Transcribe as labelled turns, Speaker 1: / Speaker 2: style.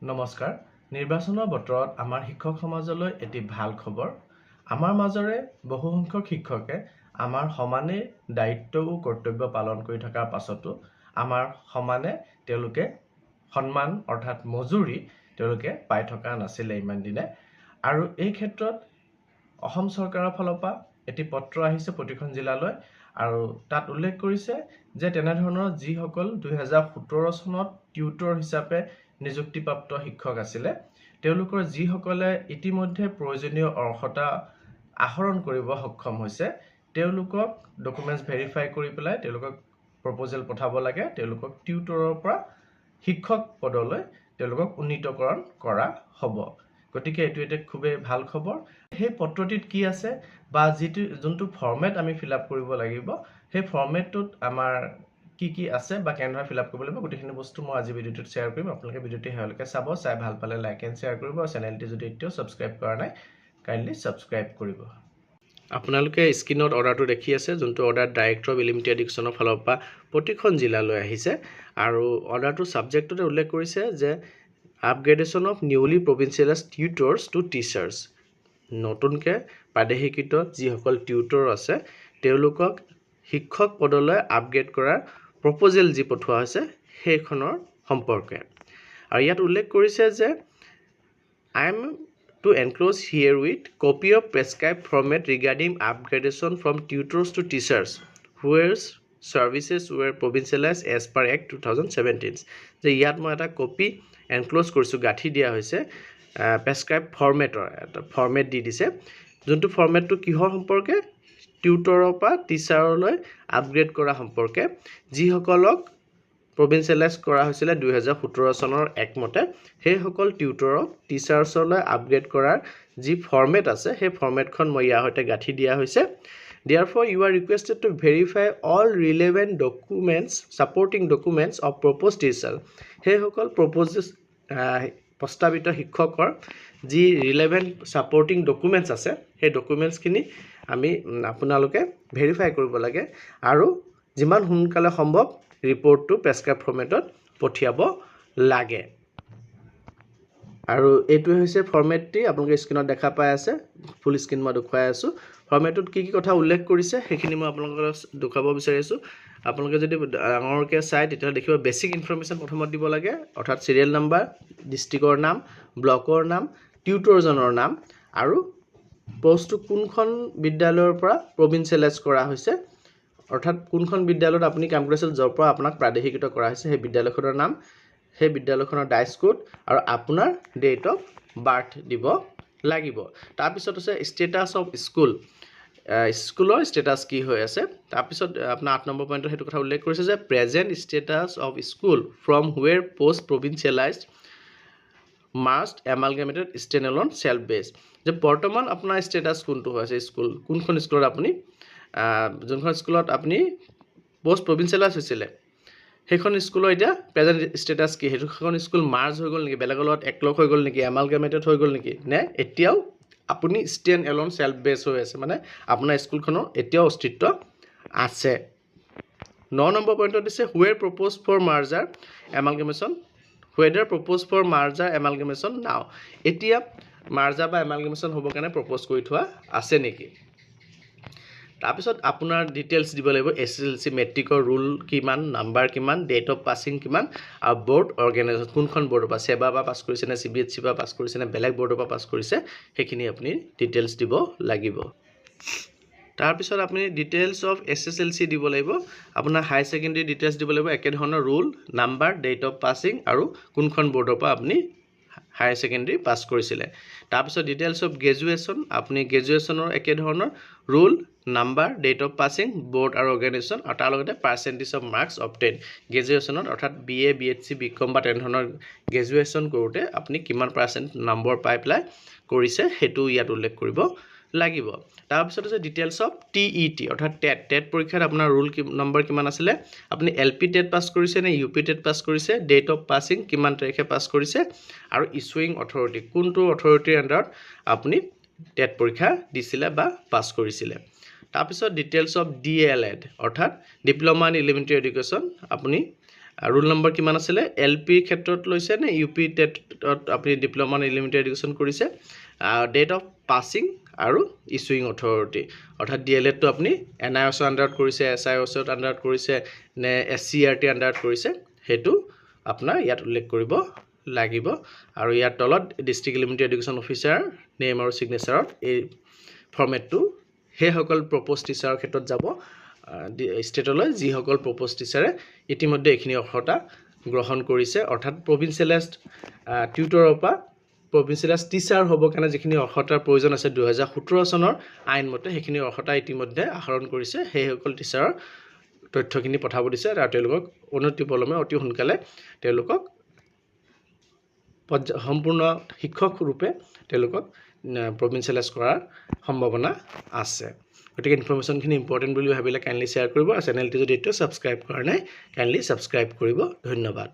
Speaker 1: নমস্কাৰ নিৰ্বাচনৰ বতৰত আমাৰ শিক্ষক সমাজলৈ এটি ভাল খবৰ আমাৰ মাজৰে বহু সংখ্যক শিক্ষকে আমাৰ সমানে দায়িত্ব ও কৰ্তব্য পালন কৰি থকাৰ পাছতো আমাৰ সমানে তেওঁলোকে সন্মান অৰ্থাৎ মজুৰি তেওঁলোকে পাই থকা নাছিলে ইমান দিনে আৰু এই ক্ষেত্ৰত অসম চৰকাৰৰ ফালৰ পৰা এটি পত্ৰ আহিছে প্ৰতিখন জিলালৈ আৰু তাত উল্লেখ কৰিছে যে তেনেধৰণৰ যিসকল 2017 চনত টিউটৰ হিচাপে নিযুক্তিপ্ৰাপ্ত শিক্ষক আছিলে তেওঁলোকৰ যিসকলে ইতিমধ্যে প্ৰয়োজনীয় অৰ্হতা আহৰণ কৰিব সক্ষম হৈছে তেওঁলোকক ডকুমেন্টছ ভেৰিফাই কৰি পেলাই তেওঁলোকক প্ৰপ'জেল পঠাব লাগে তেওঁলোকক টিউটৰৰ পৰা শিক্ষক পদলৈ তেওঁলোকক উন্নীতকৰণ কৰা হ'ব গতিকে এটো এটা খুবেই ভাল খবৰ সেই পত্ৰটিত কি আছে বা যোনটো ফৰমেট আমি ফিল আপ কৰিব লাগিব সেই ফৰমেটটোত আমাৰ কি আছে বা কেনেদৰে ফিল আপ কৰিব লাগিব গোটেইখিনি বস্তু মই আজি ভিডিঅ'টোত শ্বেয়াৰ কৰিম আপোনালোকে ভিডিঅ'টো হেলৈকে চাব চাই ভাল পালে লাইক এণ্ড শ্বেয়াৰ কৰিব আৰু চেনেলটো যদি এতিয়াও সাবস্ক্ৰাইব কৰা নাই কাইণ্ডলি সাবস্ক্ৰাইব কৰিব আপোনালোকে স্ক্ৰীনত অৰ্ডাৰটো দেখি আছে যোনটো অৰ্ডাৰ ডাইৰেক্টৰ অফ এলিমেণ্টাৰী এডুকেশ্যনৰ ফালৰ পৰা প্ৰতিখন জিলালৈ আহিছে আৰু অৰ্ডাৰটো সাবজেক্টতে উল্লেখ কৰিছে যে upgradation of newly provincialise tutors to teachers নতুনকৈ প্ৰাদেশিকৃত যিসকল টিউটৰ আছে তেওঁলোকক শিক্ষক পদলৈ আপগ্ৰেড কৰাৰ প্ৰপ'জেল যি পঠোৱা হৈছে সেইখনৰ সম্পৰ্কে আৰু ইয়াত উল্লেখ কৰিছে যে I am to enclose here with copy of prescribed format regarding upgradation from tutors to teachers whose services were provincialized as per Act 2017 যে ইয়াত মই এটা কপি এনক্লোজ কৰিছোঁ গাঁঠি দিয়া হৈছে প্ৰেছক্ৰাইব ফৰ্মেটৰ এটা ফৰ্মেট দি দিছে যোনটো ফৰ্মেটটো কিহৰ সম্পৰ্কে টিউটৰৰ পৰা টিচাৰলৈ আপগ্ৰেড কৰা সম্পৰ্কে যিসকলক প্ৰভিন্সিয়েলাইজ কৰা হৈছিলে 2017 চনৰ একমতে সেইসকল টিউটৰক টিচাৰ্ছলৈ আপগ্ৰেড কৰাৰ যি ফৰ্মেট আছে সেই ফৰ্মেটখন মই ইয়াৰ সৈতে গাঁঠি দিয়া হৈছে Therefore, you are requested to verify all relevant documents, supporting documents of proposed teacher. সেইসকল প্ৰস্তাৱিত শিক্ষকৰ যি ৰিলেভেণ্ট ছাপৰ্টিং ডকুমেণ্টছ আছে সেই ডকুমেণ্টছখিনি আমি আপোনালোকে ভেৰিফাই কৰিব লাগে আৰু যিমান সোনকালে সম্ভৱ ৰিপৰ্টটো প্ৰেছক্ৰাইব ফৰ্মেটত পঠিয়াব লাগে আৰু এইটো হৈছে ফৰ্মেটটি আপোনালোকে স্ক্ৰীনত দেখা পাই আছে ফুল স্ক্ৰীন মই দেখুৱাই আছো ফৰ্মেটত কি কথা উল্লেখ কৰিছে সেইখিনি মই আপোনালোকক দেখাব বিচাৰিছো আপোনালোকে যদি ডাঙৰকৈ চাই তেতিয়া দেখিব বেসিক ইনফৰমেশন প্ৰথমত দিব লাগে অৰ্থাৎ সিৰিয়েল নাম্বাৰ ডিস্ট্ৰিক্টৰ নাম ব্লকৰ নাম টিউটৰজনৰ নাম আৰু পোষ্টটো কোনখন বিদ্যালয়ৰ পৰা প্ৰভিন্সিয়েলাইজ কৰা হৈছে অৰ্থাৎ কোনখন বিদ্যালয়ত আপুনি কাম কৰিছিল যৰ পৰা আপোনাক প্ৰাদেশিকৃত কৰা হৈছে সেই বিদ্যালয়খনৰ নাম সেই বিদ্যালয়খনৰ ডাইচ কোড আৰু আপোনাৰ ডেট অফ বাৰ্থ দিব লাগিব তাৰ পিছত আছে ষ্টেটাস অফ স্কুল স্কুলৰ ষ্টেটাস কি হৈ আছে তাৰ পিছত আপোনাৰ 8 নম্বৰ পইণ্টত হেতু কথা উল্লেখ কৰিছে যে present status of school from whether post provincialised must amalgamated stand alone self base যে বৰ্তমান আপোনাৰ ষ্টেটাস কোনটো হৈছে স্কুল কোনখন স্কুলত আপুনি যোনখন স্কুলত আপুনি পোষ্ট প্ৰভিন্সিয়েলাইজ হৈছিলে সেইখন স্কুলৰ এতিয়া প্ৰেজেন্ট ষ্টেটাস কি সেইখন স্কুল মাৰ্জ হৈ গ'ল নেকি বেলেগৰ লগত একলগ হৈ গ'ল নেকি এমালগামেটেড হৈ গ'ল নেকি নে এতিয়াও আপুনি ষ্টেণ্ড এলোন সেল্ফ বেস হৈ আছে মানে আপোনাৰ স্কুলখনৰ এতিয়াও অস্তিত্ব আছে 9 নম্বৰ পইণ্টত দিছে whether propose for merger amalgamation whether proposed for merger amalgamation now এতিয়া মাৰ্জাৰ বা এমালগামেশ্যন হ'ব কাৰণে প্ৰপ'জ কৰি থোৱা আছে নেকি তাৰপিছত আপোনাৰ ডিটেইলছ দিব লাগিব এছএলসি মেট্ৰিকৰ ৰুল কিমান নাম্বাৰ কিমান ডেট অফ পাছিং কিমান আৰু বোৰ্ড অৰ্গেনাইজেশ্যন কোনখন বোৰ্ডৰ পৰা সেবা বা পাছ কৰিছে নে সিবিএসসি বা পাছ কৰিছে নে বেলেগ বোৰ্ডৰ পৰা পাছ কৰিছে সেইখিনি আপুনি ডিটেইলছ দিব লাগিব তাৰপিছত আপুনি ডিটেইলছ অফ এছএছএলসি দিব লাগিব আপোনাৰ হাই সেকেন্ডাৰী ডিটেইলছ দিব লাগিব একে ধৰণৰ roll number date of passing আৰু কোনখন বোৰ্ডৰ পৰা আপুনি হাই সেকেন্ডাৰী পাছ কৰিছিলে তাৰপিছত ডিটেইলছ অফ গ্ৰেজুৱেশ্যন আপুনি গ্ৰেজুৱেশ্যনৰ একে ধৰণৰ roll number date of passing board আৰু অৰ্গেনাইজেশ্যন আৰু তাৰ লগতে পাৰ্চেন্টেজ অফ মাৰ্কছ অবটেইন গ্ৰেজুৱেশ্যনত অৰ্থাৎ বিএ বিএসসি বিকম বা তেনে ধৰণৰ গ্ৰেজুৱেশ্যন কৰোঁতে আপুনি কিমান পাৰ্চেন্ট নম্বৰ পাই পেলাই কৰিছে হেতু ইয়াত উল্লেখ কৰিব লাগিব তাৰপিছত আছে ডিটেইলছ অফ টিইটি অৰ্থাৎ টেট পৰীক্ষাত আপোনাৰ ৰুল নম্বৰ কিমান আছিল আপুনি এলপি টেট পাছ কৰিছে নে ইউপি টেট পাছ কৰিছে ডেট অফ পাছিং কিমান তাৰিখে পাছ কৰিছে আৰু ইছুইং অথৰিটি কোনটো অথৰিটিৰ আন্ডাৰত আপুনি টেট পৰীক্ষা দিছিলে বা পাছ কৰিছিলে তাৰপিছত ডিটেইলছ অফ ডিএলএড অৰ্থাৎ ডিপ্লোমা ইন এলিমেণ্টাৰী এডুকেশ্যন আপুনি ৰোল নম্বৰ কিমান আছিলে LP ক্ষেত্ৰত লৈছে নে UP টেটত আপুনি ডিপ্ল'মা ইন এলিমেণ্টাৰী এডুকেশ্যন কৰিছে ডেট অফ পাছিং আৰু ইছুইং অথৰিটি অৰ্থাৎ DLEDটো আপুনি NIOS আণ্ডাৰত কৰিছে SIOS আণ্ডাৰত কৰিছে নে SCERT আণ্ডাৰত কৰিছে সেইটো আপোনাৰ ইয়াত উল্লেখ কৰিব লাগিব আৰু ইয়াৰ তলত district elementary education officer name আৰু ছিগনেচাৰত এই ফৰ্মেটটো সেইসকল প্ৰপ'জ টিচাৰৰ ক্ষেত্ৰত যাব ষ্টেটলৈ যিসকল প্ৰপ'জ টিচাৰে ইতিমধ্যে এইখিনি অৰ্হতা গ্ৰহণ কৰিছে অৰ্থাৎ প্ৰভিন্সিয়েলাইজড টিউটৰৰ পৰা প্ৰভিন্সিয়েলাইজড টিচাৰ হ'বৰ কাৰণে যিখিনি অৰ্হতাৰ প্ৰয়োজন আছে 2017 চনৰ আইনমতে সেইখিনি অৰ্হতা ইতিমধ্যে আহৰণ কৰিছে সেইসকল টিচাৰৰ তথ্যখিনি পঠাব দিছে আৰু তেওঁলোকক অনতিপলমে অতি সোনকালে তেওঁলোকক সম্পূৰ্ণ শিক্ষক ৰূপে তেওঁলোকক প্ৰভিন্সিয়েলাইজ কৰাৰ সম্ভাৱনা আছে গতিকে ইনফৰমেশ্যনখিনি ইম্পৰ্টেণ্ট বুলি ভাবিলে কাইণ্ডলি শ্বেয়াৰ কৰিব আৰু চেনেলটো যদি এতিয়া ছাবস্ক্ৰাইব কৰা নাই কাইণ্ডলি ছাবস্ক্ৰাইব কৰিব ধন্যবাদ